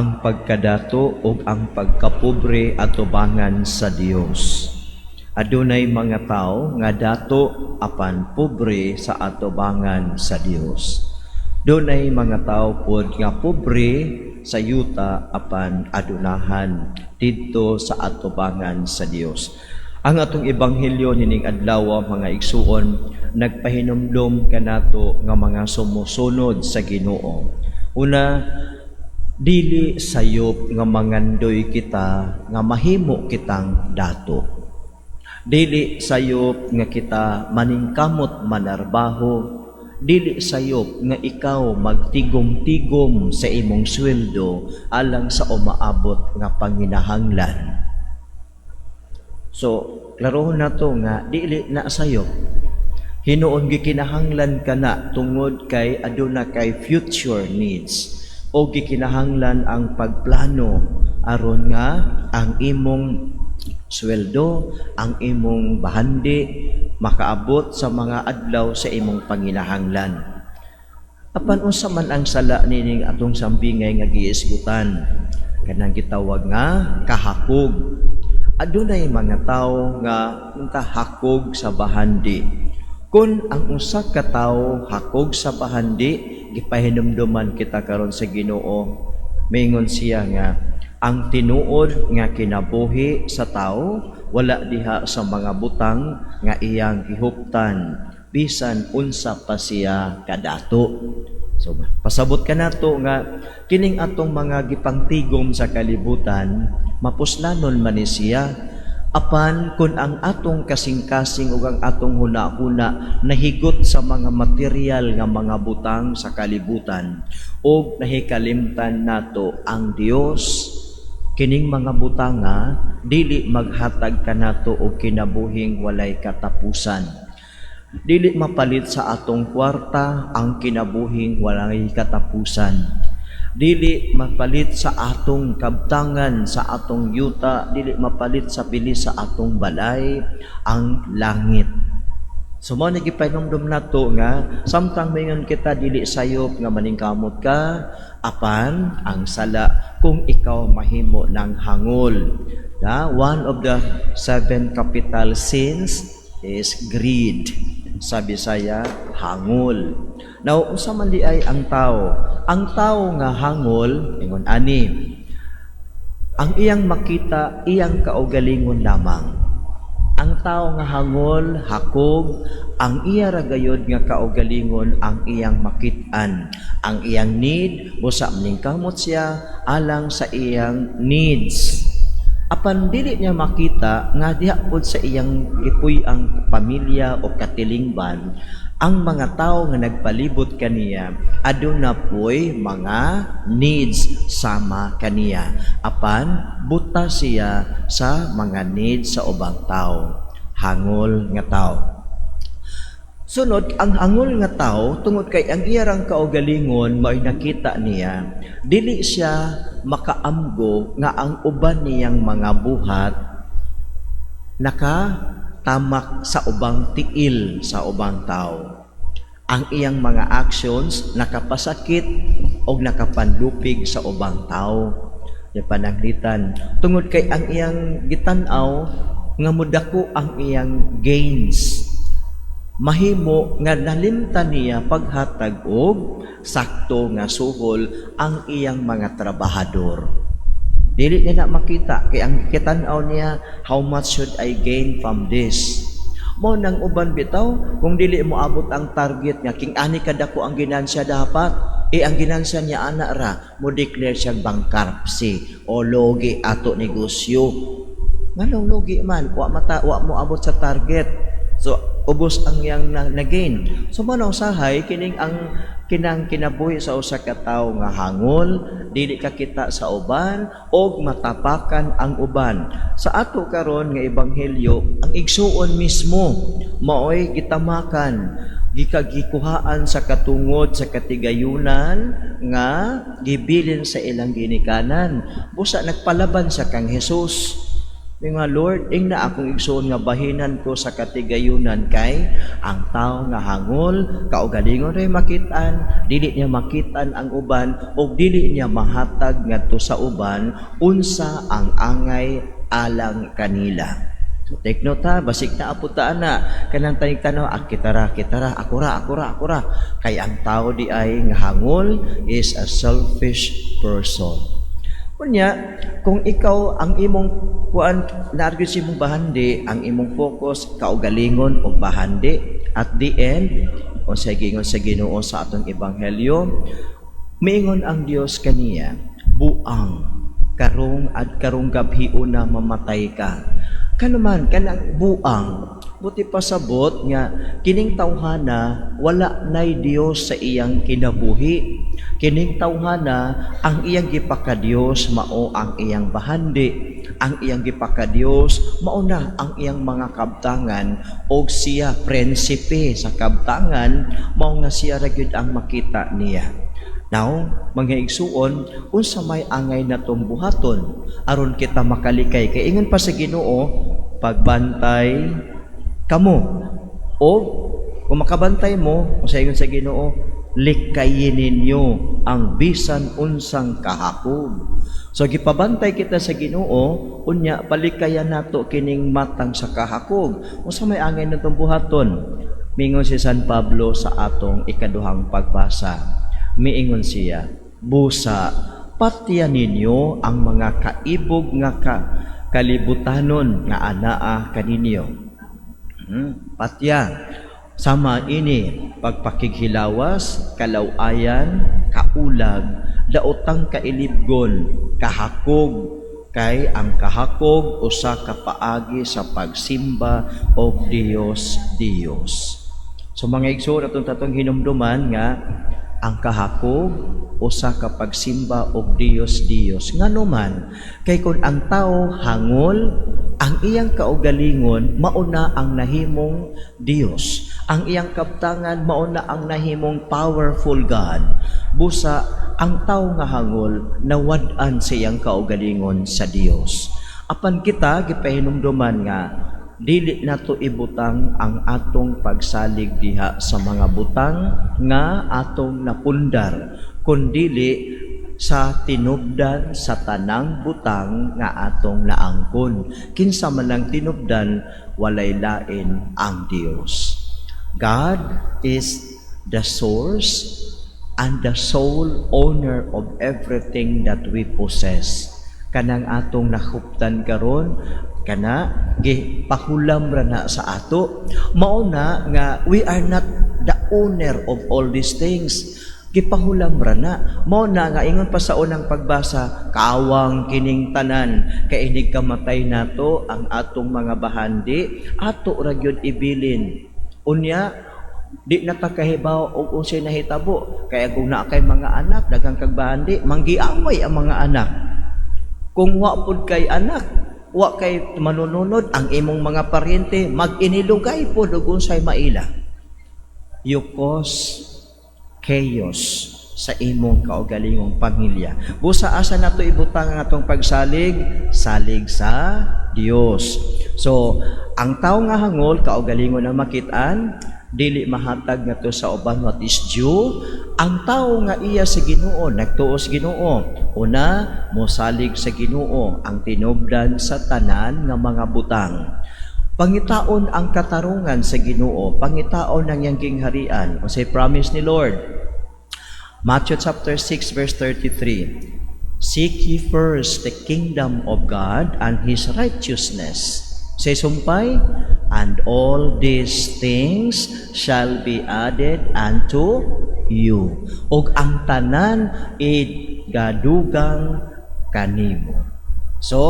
ang pagkadato o ang pagkapobre atubangan sa Dios. Adunay mga tao nga dato apan pobre sa atubangan sa Dios. Dunay mga tao pod nga pobre sa yuta apan adunahan didto sa atubangan sa Dios. Ang atong ebanghelyo nining adlaw mga igsuon nagpahinumdom kanato nga mga sumusunod sa Ginoo. Una, dili sayop nga mangandoy kita nga mahimo kitang dato. Dili sayop nga kita maningkamot manarbaho. Dili sayop nga ikaw magtigom-tigom sa imong sweldo alang sa umaabot nga panginahanglan. So, klarohon na to nga dili na sayop. Hinuon gikinahanglan ka na tungod kay aduna kay future needs o gikinahanglan ang pagplano aron nga ang imong sweldo, ang imong bahandi makaabot sa mga adlaw sa imong panginahanglan. Apan unsa man ang sala nining atong sambingay nga giisgutan kanang gitawag nga kahakog. Adunay mga tawo nga hakog sa bahandi. Kung ang usa ka tawo hakog sa bahandi, gipahinumduman kita karon sa Ginoo. Maingon siya nga ang tinuod nga kinabuhi sa tawo wala diha sa mga butang nga iyang gihuptan bisan unsa pa siya kadato. So pasabot ka nato nga kining atong mga gipangtigom sa kalibutan mapuslanon man ni siya apan kun ang atong kasing-kasing ug ang atong huna-huna nahigot sa mga material nga mga butang sa kalibutan ug nahikalimtan nato ang Dios, kining mga butanga dili maghatag kanato og kinabuhing walay katapusan. Dili mapalit sa atong kwarta ang kinabuhing walay katapusan. Dili mapalit sa atong kabtangan, sa atong yuta, dili mapalit sa bilis sa atong balay ang langit. So mo nagipahinumdum nato nga samtang mingon kita dili sayop nga maningkamot ka apan ang sala kung ikaw mahimo ng hangol. One of the 7 capital sins is greed. Sa Bisaya, hangol. Now, unsa man di ay ang tao? Ang tao nga hangol, ingon ani, ang iyang makita, iyang kaugalingon lamang. Ang tao nga hangol, hakog, ang iya ragayod nga kaugalingon ang iyang makitaan. Ang iyang need, busa maningkamot siya alang sa iyang needs. Apan dili niya makita nga diha pod sa iyang gipuy ang pamilya o katilingban ang mga tao nga nagpalibot kaniya aduna poy mga needs sama kaniya apan buta siya sa mga needs sa ubang tao, hangol nga tao. Sunod, ang hangol nga tao tungod kay ang iyang kaugalingon mao'y nakita niya dili siya makaamgo nga ang uban niyang mga buhat nakatamak sa ubang tiil sa ubang tao. Ang iyang mga actions nakapasakit o nakapanlupig sa ubang tao. Di pananglitan tungod kay ang iyang gitan-aw nga mudako ang iyang gains. Mahimo nga nalimtan niya paghatag og sakto nga suhol ang iyang mga trabahador. Dili niya na makita kay ang kitan-aw niya, how much should I gain from this? Mo nang uban bitaw kung dili mo abot ang target nga king ani kadako ang ginansya dapat ang ginansya niya ana ra mo declare siyang bankruptcy o logi ato negosyo. Nganong logi man wa mo abot sa target. So ubos ang yang na-gain. So manaw sahay kining ang kinabuhi sa usa ka tawo nga hangol, dili ka kita sa uban og matapakan ang uban. Sa ato karon nga ebanghelyo, ang igsuon mismo maoy gitamakan, gikuhaan sa katungod sa katigayunan nga gibilin sa ilang ginikanan. Busa nagpalaban sa kang Hesus. Mga Lord, ingna akong igsoon nga bahinan ko sa katigayunan kay ang tao nga hangol, kaugalingon ray makitaan, dili niya makitaan ang uban, o dili niya mahatag ngadto sa uban, unsa ang angay alang kanila. So take note ha, basig na aputaan na, kanang tanig tanaw, kitara, akura. Kay ang tao di ay nga hangol is a selfish person. Kunya, kung ikaw ang imong kuan naargyo si mong bahandi, ang imong focus kaugalingon o bahandi, at the end, o sa gingon sa Ginoo sa atong ebanghelyo, miingon ang Dios kaniya, buang karong at karong gabhion na mamatay ka. Kanuman kanang buang, buti pasabot nga kining tawhana wala nay Dios sa iyang kinabuhi. Kining tawhana ang iyang gipakadios mao ang iyang bahandi, ang iyang gipakadios mao na ang iyang mga kabtangan, og siya prinsipe sa kabtangan mao nga siya ra gyud ang makita niya. Now, mga igsuon, unsa may angay natong buhaton aron kita makalikay kay ingon pa sa Ginoo, pagbantay kamo, o kung makabantay mo, unsa ingon sa Ginoo, likayin ninyo ang bisan unsang kahakog. So gipabantay kita sa Ginoo, unya palikayan nato kining matang sa kahakog. Unsa may angay natong buhaton? Mingon si San Pablo sa atong ikaduhang pagbasa. Miingon siya, busa patyan ninyo ang mga kaibog nga kalibutanon nga anaa kaninyo. Patya. Sama ini, pagpakighilawas, kalawayan, kaulag, daotang kailibgon, kahakog, kay ang kahakog usa ka paagi sa pagsimba og Dios. So mga igsoon atong tatong hinumduman nga ang kahakog usa ka pagsimba og Dios. Ngano man kay kun ang tao hangol, ang iyang kaugalingon mauna ang nahimong Dios. Ang iyang kabtangan mauna ang nahimong powerful God. Busa ang tao nga hangol nawad-an sa iyang kaugalingon sa Dios. Apan kita gipahinumduman nga dili nato ibutang ang atong pagsalig diha sa mga butang nga atong napundar, kundili sa tinubdan sa tanang butang nga atong naangkon. Kinsa man ang tinubdan, walay lain ang Dios. God is the source and the sole owner of everything that we possess. Kanang atong nakuptan karon, kana gipahulam ra na sa ato, mao na nga we are not the owner of all these things. Gipahulam ra na, mao na nga ingon pa sa unang pagbasa, kaawang kining tanan kay inig kamatay nato ang atong mga bahandi, ato ra gyud ibilin. Unya di na ta kahibaw og unsay nahitabo, kaya kung naa kay mga anak daghang kag bahandi, manggiaway ang mga anak. Kung wa pud kay anak, wa kay manununod ang imong mga paryente, mag-inilugay po og unsay maila. You cause chaos sa imong kaugalingong pamilya. Busa asa nato ibutang ang atong pagsalig, salig sa Dios. So, ang tao nga hangol kaugalingon na makitaan, dili mahatag ngadto sa uban what is due. Ang tao nga iya sa Ginoo, nagtuo sa Ginoo, una mosalig sa Ginoo ang tinubdan sa tanan nga mga butang. Pangitaon ang katarungan sa Ginoo, pangitaon ang iyang gingharian. Kasi promise ni Lord, Matthew chapter 6 verse 33, seek ye first the kingdom of God and His righteousness. Say sumpay, and all these things shall be added unto you. Og ang tanan igadugang kanimo. So,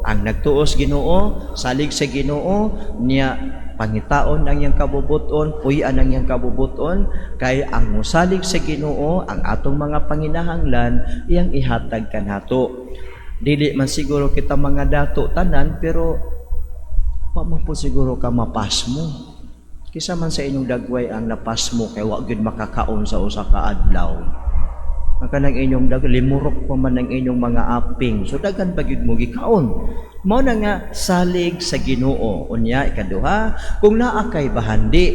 ang nagtuos Ginoo, salig sa Ginoo, niya pangitaon ang iyang kabubuton, puy-an ang iyang kabubuton, kay ang musalig sa Ginoo, ang atong mga panginahanglan, iyang ihatag kanato. Dili man siguro kita mga dato tanan, pero wa man po siguro ka mapas mo. Kisa man sa inyong dagway ang napas mo, kay wa gyud makakaon sa usa ka adlaw. Ang kanang inyong limurok pa man ang inyong mga aping. So daghan pa gyud mo gikaon. Mao na nga salig sa Ginoo. Unya ikaduha, kung naa kay bahandi,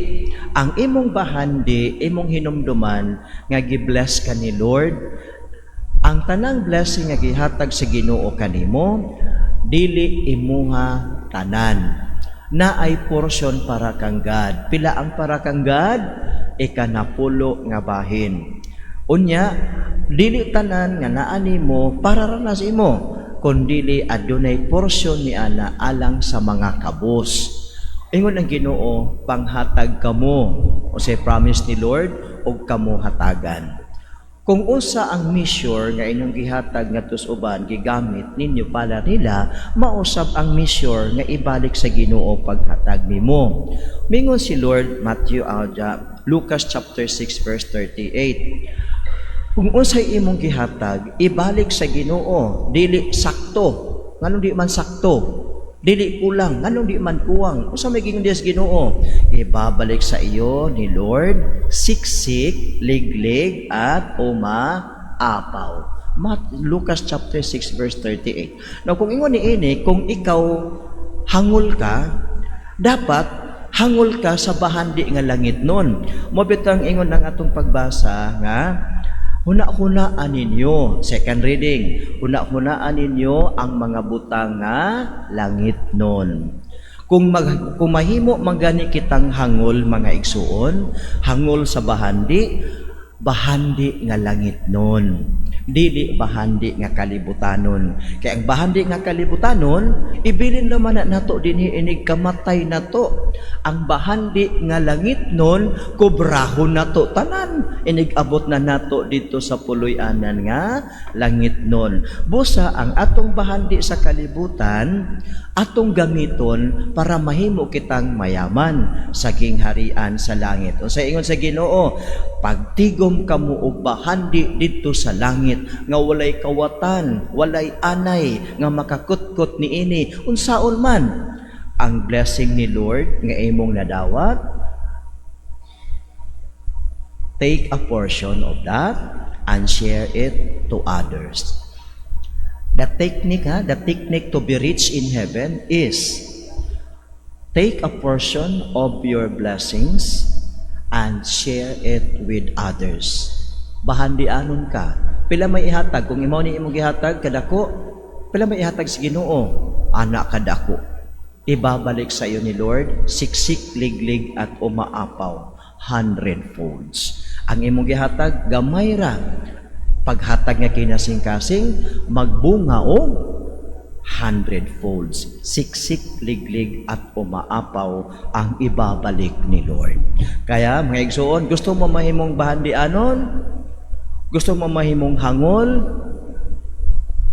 ang imong bahandi imong hinumduman nga gi-bless ka ni Lord, ang tanang blessing nga gihatag sa Ginoo kanimo dili imuha tanan. Na ay portion para kang God. Pila ang para kang God? Ikanapulo nga bahin. Unya, dili tanan nga naa nimo para ra na sa imo, kundili adunay porsyon ni ana alang sa mga kabus. Ingon ang Ginoo, panghatag kamo, o say promise ni Lord, og kamo hatagan. Kung usa ang measure nga inyong gihatag ngadto sa uban gigamit ninyo pala nila, mausab ang measure nga ibalik sa Ginoo paghatag nimo. Mingon si Lord Lucas chapter 6 verse 38. Kung unsay imong gihatag, ibalik sa Ginoo, dili sakto. Nganong di man sakto? Dili kulang, nganong di man kuwang. Usa may gingon sa Ginoo, ibabalik sa iyo ni Lord, siksik, liglig at umaapaw. Lucas chapter 6 verse 38. Now kung ingon niini, kung ikaw hangol ka, dapat hangol ka sa bahandi nga langit nun. Mobitang ingon ng atong pagbasa nga, huna-hunaan ninyo, second reading, huna-hunaan ninyo ang mga butang nga langit nun. Kung mahimo magani kitang hangol mga igsuon, hangol sa bahandi, bahandi nga langit nun. Dili bahandi nga kalibutanon. Kaya ang bahandi nga kalibutanon, ibilin naman na nato dinhi inig kamatay nato. Ang bahandi nga langit nun, kubrahon nato tanan. Inig abot na nato dito sa puloy-anan nga langit nun. Busa ang atong bahandi sa kalibutan, atong gamiton para mahimo kitang mayaman sa gingharian sa langit. O sa ingon sa Ginoo, pagtigom kamo og bahandi dito sa langit nga walay kawatan, walay anay nga makakutkot niini unsaon man ang blessing ni Lord nga imong nadawat. Take a portion of that and share it to others. The technique to be rich in heaven is take a portion of your blessings and share it with others. Bahandianon ka. Pila may ihatag? Kung imaw ni imong gihatag kadako, pila may ihatag sa Ginoo? Anak kadako. Ibabalik sa iyo ni Lord, siksik, liglig at umaapaw 100-folds. Ang imong gihatag gamay ra. Paghatag nga kinasing-kasing, magbunga o 100-folds. Siksik, liglig, at umaapaw ang ibabalik ni Lord. Kaya, mga igsoon, gusto mo mahimong bahandianon? Gusto mo mahimong hangol?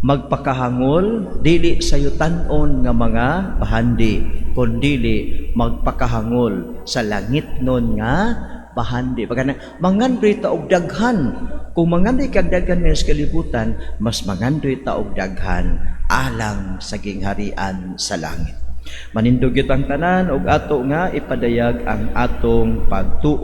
Magpakahangol, dili sa yutan-on nga mga bahandi, kundili magpakahangol sa langit nun nga bahandi. Pagka mangandri ta og daghan. Kung mangandri kag daghan sa kalibutan, mas mangandri ta og daghan alang sa gingharian sa langit. Manindog ang tanan og ato nga ipadayag ang atong pagtuo